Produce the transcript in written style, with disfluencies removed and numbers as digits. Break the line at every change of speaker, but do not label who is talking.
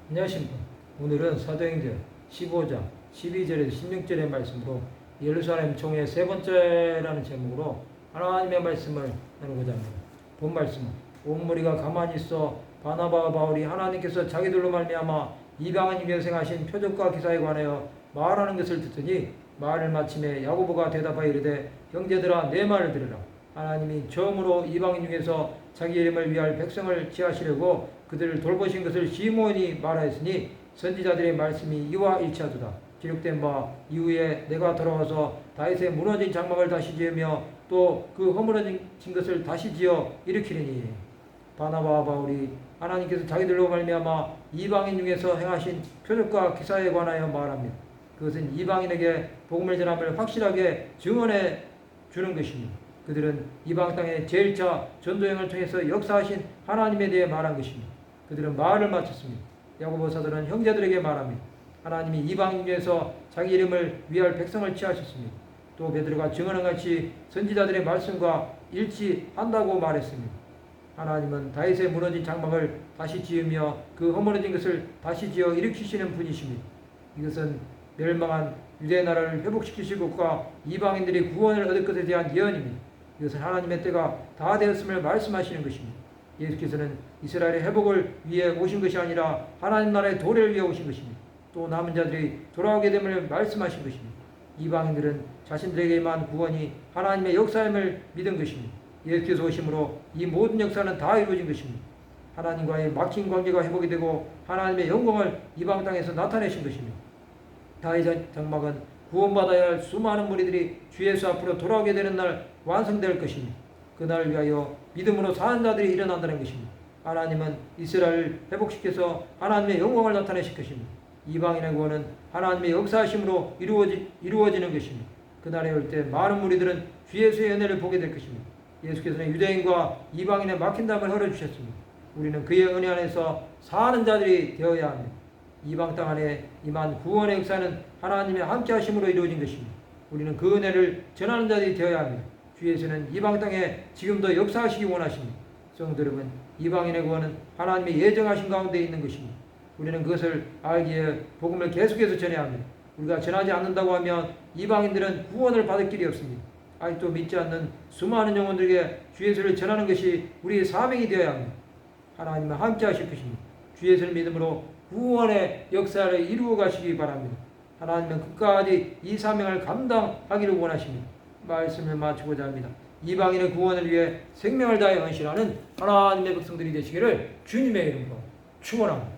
안녕하십니까. 오늘은 사도행전 15장 12절에서 16절의 말씀으로 예루살렘 총회 세 번째라는 제목으로 하나님의 말씀을 나누고자 합니다. 본 말씀은 온 무리가 가만히 있어 바나바와 바울이 하나님께서 자기들로 말미암아 이방인 중에 생하신 표적과 기사에 관하여 말하는 것을 듣더니 말을 마침에 야고보가 대답하여 이르되 형제들아 내 말을 들으라. 하나님이 처음으로 이방인 중에서 자기 이름을 위할 백성을 취하시려고 그들을 돌보신 것을 시몬이 말하였으니 선지자들의 말씀이 이와 일치하도다. 기록된 바 이후에 내가 돌아와서 다윗의 무너진 장막을 다시 지으며 또 그 허물어진 것을 다시 지어 일으키리니. 바나바와 바울이 하나님께서 자기들로 말미암아 이방인 중에서 행하신 표적과 기사에 관하여 말합니다. 그것은 이방인에게 복음을 전함을 확실하게 증언해 주는 것입니다. 그들은 이방 땅의 제일차 전도행을 통해서 역사하신 하나님에 대해 말한 것입니다. 그들은 말을 마쳤습니다. 야고보 사도는 형제들에게 말합니다. 하나님이 이방인 중에서 자기 이름을 위할 백성을 취하셨습니다. 또 베드로가 증언한 같이 선지자들의 말씀과 일치한다고 말했습니다. 하나님은 다윗의 무너진 장막을 다시 지으며 그 허물어진 것을 다시 지어 일으키시는 분이십니다. 이것은 멸망한 유대 나라를 회복시키실 것과 이방인들이 구원을 얻을 것에 대한 예언입니다. 이것은 하나님의 때가 다 되었음을 말씀하시는 것입니다. 예수께서는 이스라엘의 회복을 위해 오신 것이 아니라 하나님 나라의 도래를 위해 오신 것입니다. 또 남은 자들이 돌아오게 됨을 말씀하신 것입니다. 이방인들은 자신들에게만 구원이 하나님의 역사임을 믿은 것입니다. 예수께서 오심으로 이 모든 역사는 다 이루어진 것입니다. 하나님과의 막힌 관계가 회복이 되고 하나님의 영광을 이방 땅에서 나타내신 것입니다. 다윗의 장막은 구원받아야 할 수많은 무리들이 주 예수 앞으로 돌아오게 되는 날 완성될 것입니다. 그날을 위하여 믿음으로 사는 자들이 일어난다는 것입니다. 하나님은 이스라엘을 회복시켜서 하나님의 영광을 나타내실 것입니다. 이방인의 구원은 하나님의 역사하심으로 이루어지는 것입니다. 그날에 올 때 많은 무리들은 주 예수의 은혜를 보게 될 것입니다. 예수께서는 유대인과 이방인의 막힌 담을 헐어주셨습니다. 우리는 그의 은혜 안에서 사는 자들이 되어야 합니다. 이방 땅 안에 임한 구원의 역사는 하나님의 함께 하심으로 이루어진 것입니다. 우리는 그 은혜를 전하는 자들이 되어야 합니다. 주 예수는 이방 땅에 지금도 역사하시기 원하십니다. 성도 여러분, 이방인의 구원은 하나님의 예정하신 가운데 있는 것입니다. 우리는 그것을 알기에 복음을 계속해서 전해야 합니다. 우리가 전하지 않는다고 하면 이방인들은 구원을 받을 길이 없습니다. 아직도 믿지 않는 수많은 영혼들에게 주 예수를 전하는 것이 우리의 사명이 되어야 합니다. 하나님은 함께 하실 것입니다. 주 예수를 믿음으로 구원의 역사를 이루어 가시기 바랍니다. 하나님은 끝까지 이 사명을 감당하기를 원하십니다. 말씀을 마치고자 합니다. 이방인의 구원을 위해 생명을 다해 헌신하는 하나님의 백성들이 되시기를 주님의 이름으로 축원합니다.